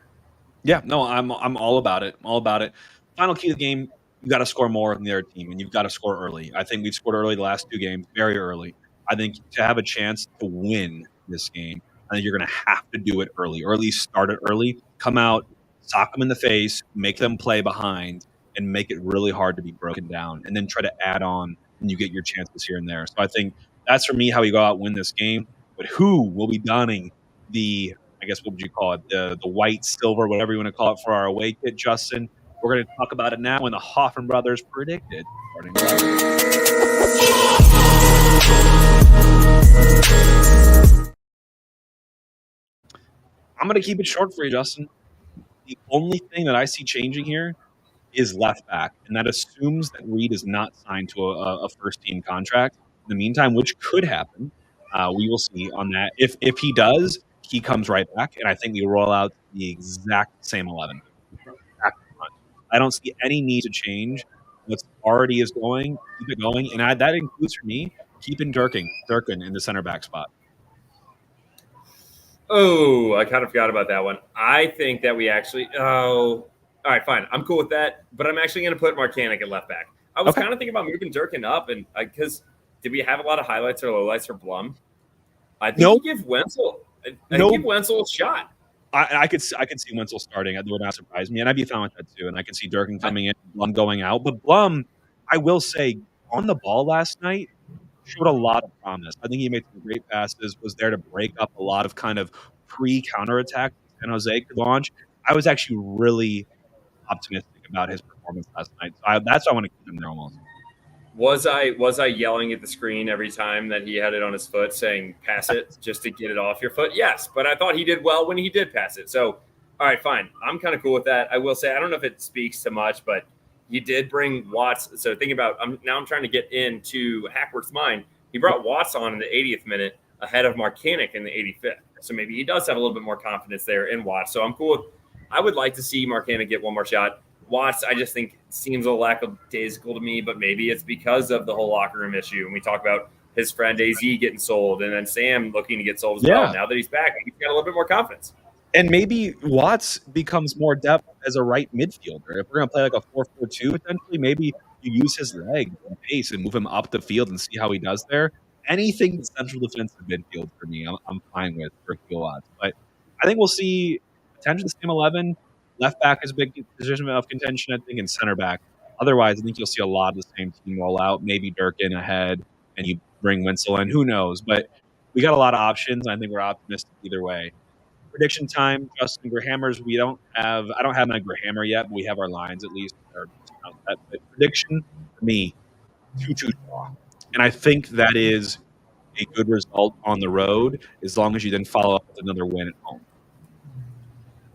Yeah, no, I'm all about it. All about it. Final key of the game, you got to score more than the other team, and you've got to score early. I think we've scored early the last 2 games, very early. I think to have a chance to win this game, I think you're going to have to do it early, or at least start it early. Come out, sock them in the face, make them play behind, and make it really hard to be broken down, and then try to add on when you get your chances here and there. So I think that's, for me, how we go out and win this game. But who will be donning the, I guess, what would you call it, the white, silver, whatever you want to call it, for our away kit, Justin? We're going to talk about it now when the Hoffman brothers predicted starting 11. I'm going to keep it short for you, Justin. The only thing that I see changing here is left back, and that assumes that Reed is not signed to a first-team contract. In the meantime, which could happen, we will see on that. If he does, he comes right back, and I think we roll out the exact same 11. I don't see any need to change what's already is going, keep it going. And that includes for me keeping Durkin in the center back spot. Oh, I kind of forgot about that one. I think that we actually. Oh, all right, fine. I'm cool with that. But I'm actually going to put Marcanic at left back. I was kind of thinking about moving Durkin up, and because did we have a lot of highlights or lowlights for Blum? I think you give Wenzel. Give Wenzel a shot. I could see Wenzel starting. That would not surprise me, and I'd be fine with that too. And I could see Durkin coming in, Blum going out. But Blum, I will say, on the ball last night, showed a lot of promise. I think he made some great passes, was there to break up a lot of kind of pre-counterattack San Jose could launch. I was actually really optimistic about his performance last night. So that's why I want to keep him there almost. Was I yelling at the screen every time that he had it on his foot saying pass it just to get it off your foot? Yes, but I thought he did well when he did pass it. So, all right, fine. I'm kind of cool with that. I will say, I don't know if it speaks to much, but he did bring Watts. So thinking about, I'm trying to get into HackWORTH's mind. He brought Watts on in the 80th minute ahead of Marcanic in the 85th. So maybe he does have a little bit more confidence there in Watts. So I'm cool with, I would like to see Marcanic get one more shot. Watts, I just think seems a lack of daisical to me, but maybe it's because of the whole locker room issue. And we talk about his friend AZ getting sold and then Sam looking to get sold as well. Now that he's back, he's got a little bit more confidence. And maybe Watts becomes more depth as a right midfielder. If we're going to play like a 4-4-2, potentially, maybe you use his leg and pace and move him up the field and see how he does there. Anything central defensive midfield for me, I'm fine with for Watts. But I think we'll see potentially the same 11. Left back is a big position of contention, I think, and center back. Otherwise, I think you'll see a lot of the same team roll out. Maybe Durkin ahead, and you bring Wenzel in. Who knows? But we got a lot of options. I think we're optimistic either way. Prediction time, Justin Grahammers. I don't have my Grahammer yet, but we have our lines at least. But prediction for me, 2-2 draw. And I think that is a good result on the road as long as you then follow up with another win at home.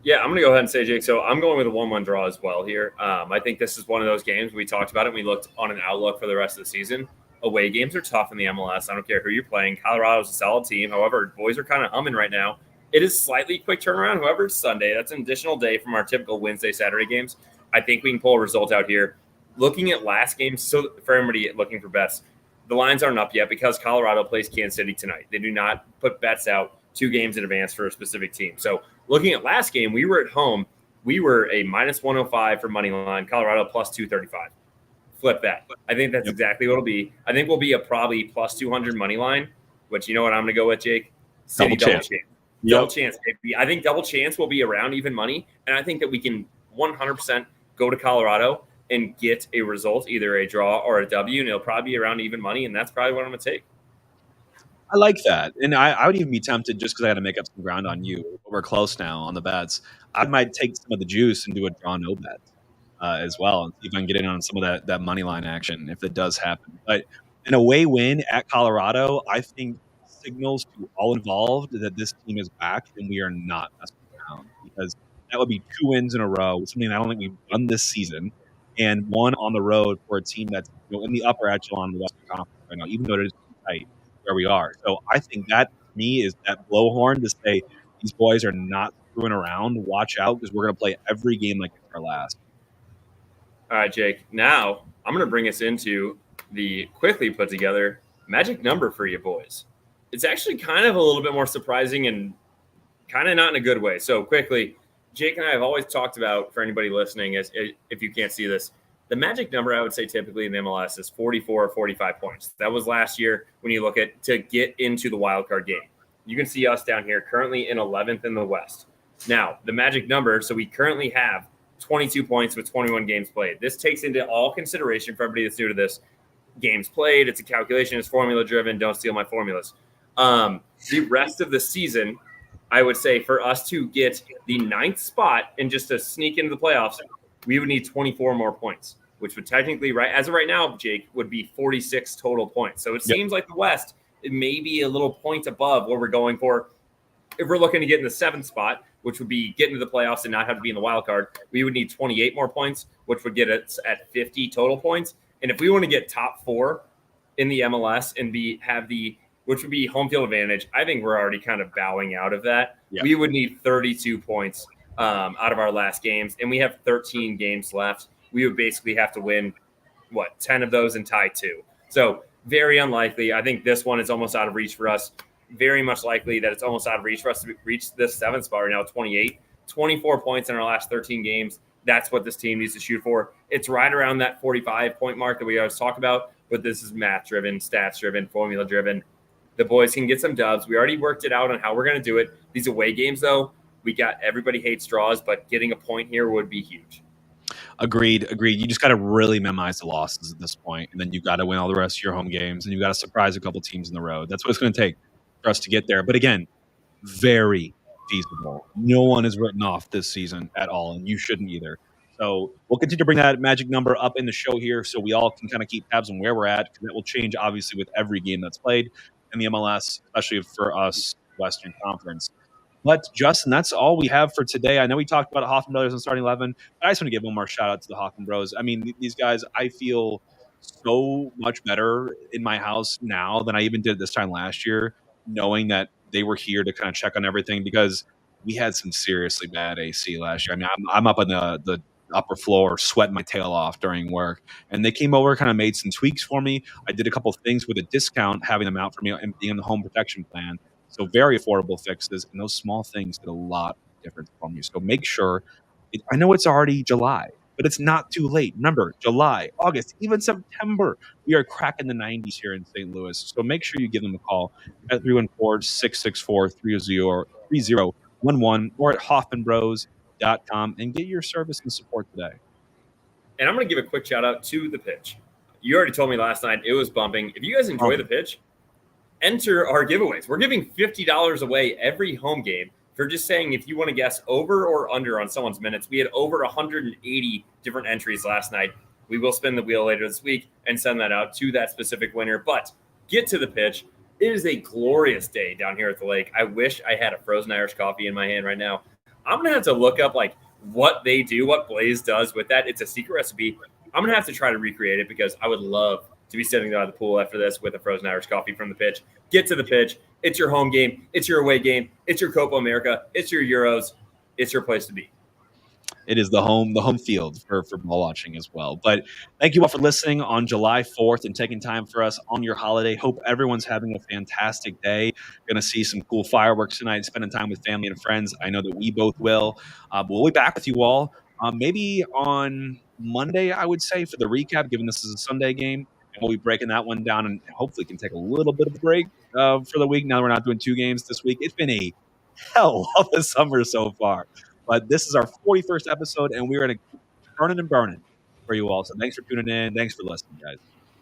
Yeah, I'm going to go ahead and say, Jake, so I'm going with a 1-1 draw as well here. I think this is one of those games we talked about it. We looked on an outlook for the rest of the season. Away games are tough in the MLS. I don't care who you're playing. Colorado's a solid team. However, boys are kind of humming right now. It is slightly quick turnaround. However, it's Sunday. That's an additional day from our typical Wednesday, Saturday games. I think we can pull a result out here. Looking at last games, so for everybody looking for bets, the lines aren't up yet because Colorado plays Kansas City tonight. They do not put bets out 2 games in advance for a specific team. So looking at last game, we were at home. We were a -105 for money line. Colorado +235. Flip that. I think that's exactly what it'll be. I think we'll be a probably +200 money line, which you know what I'm going to go with, Jake? City double chance. Double chance, baby. I think double chance will be around even money, and I think that we can 100% go to Colorado and get a result, either a draw or a W, and it'll probably be around even money, and that's probably what I'm going to take. I like that. And I would even be tempted, just because I got to make up some ground on you. We're close now on the bets. I might take some of the juice and do a draw no bet as well, and see if I can get in on some of that money line action if it does happen. But an away win at Colorado, I think, signals to all involved that this team is back and we are not messing around, because that would be 2 wins in a row, something I don't think we've done this season, and one on the road for a team that's in the upper echelon of the Western Conference right now, even though it is tight where we are. So I think that, to me, is that blowhorn to say these boys are not screwing around. Watch out, because we're going to play every game like it's our last. All right, Jake. Now I'm going to bring us into the quickly put together magic number for you boys. It's actually kind of a little bit more surprising and kind of not in a good way. So quickly, Jake and I have always talked about, for anybody listening, as if you can't see this, the magic number I would say typically in the MLS is 44 or 45 points. That was last year when you look at to get into the wild card game. You can see us down here currently in 11th in the West. Now, the magic number, so we currently have 22 points with 21 games played. This takes into all consideration for everybody that's new to this. Games played, it's a calculation, it's formula driven. Don't steal my formulas. The rest of the season, I would say for us to get the 9th spot and just to sneak into the playoffs, we would need 24 more points, which would technically, right as of right now, Jake, would be 46 total points. So it seems like the West, it may be a little point above what we're going for. If we're looking to get in the 7th spot, which would be get into the playoffs and not have to be in the wild card, we would need 28 more points, which would get us at 50 total points. And if we want to get top 4 in the MLS and have the, which would be home field advantage, I think we're already kind of bowing out of that. Yeah. We would need 32 points out of our last games, and we have 13 games left. We would basically have to win 10 of those and tie 2. So very unlikely. I think this one is almost out of reach for us. Very much likely that it's almost out of reach for us to reach this 7th spot right now, 28. 24 points in our last 13 games. That's what this team needs to shoot for. It's right around that 45-point mark that we always talk about, but this is math-driven, stats-driven, formula-driven. The boys can get some dubs. We already worked it out on how we're going to do it. These away games, though, everybody hates draws, but getting a point here would be huge. Agreed. You just got to really minimize the losses at this point, and then you got to win all the rest of your home games, and you got to surprise a couple teams in the road. That's what it's going to take for us to get there. But again, very feasible. No one is written off this season at all, and you shouldn't either. So we'll continue to bring that magic number up in the show here so we all can kind of keep tabs on where we're at, because that will change, obviously, with every game that's played in the MLS, especially for us, Western Conference. But, Justin, that's all we have for today. I know we talked about Hoffman Brothers and starting 11, but I just want to give one more shout-out to the Hoffman Bros. I mean, these guys, I feel so much better in my house now than I even did this time last year, knowing that they were here to kind of check on everything, because we had some seriously bad AC last year. I mean, I'm up on the upper floor sweating my tail off during work, and they came over, kind of made some tweaks for me. I did a couple of things with a discount, having them out for me and being in the home protection plan. So very affordable fixes, and those small things did a lot of difference for me. So make sure, I know it's already July, but it's not too late. Remember, July, August, even September, we are cracking the 90s here in St. Louis. So make sure you give them a call at 314-664-3011 or at hoffmanbros.com and get your service and support today. And I'm going to give a quick shout out to The Pitch. You already told me last night it was bumping. If you guys enjoy The Pitch, enter our giveaways. We're giving $50 away every home game for just saying if you want to guess over or under on someone's minutes. We had over 180 different entries last night. We will spin the wheel later this week and send that out to that specific winner. But get to The Pitch. It is a glorious day down here at the lake. I wish I had a frozen Irish coffee in my hand right now. I'm going to have to look up what they do, what Blaze does with that. It's a secret recipe. I'm going to have to try to recreate it, because I would love to be sitting there at the pool after this with a frozen Irish coffee from The Pitch. Get to The Pitch. It's your home game. It's your away game. It's your Copa America. It's your Euros. It's your place to be. It is the home field for ball watching as well. But thank you all for listening on July 4th and taking time for us on your holiday. Hope everyone's having a fantastic day. Going to see some cool fireworks tonight, spending time with family and friends. I know that we both will. We'll be back with you all maybe on Monday, I would say, for the recap, given this is a Sunday game. And we'll be breaking that one down, and hopefully can take a little bit of a break for the week. Now we're not doing 2 games this week. It's been a hell of a summer so far. But this is our 41st episode, and we're going to keep turning and burning for you all. So thanks for tuning in. Thanks for listening, guys.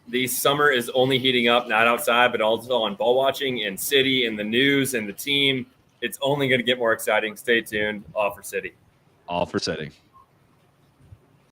The summer is only heating up, not outside, but also on ball watching and City and the news and the team. It's only going to get more exciting. Stay tuned. All for City. All for City.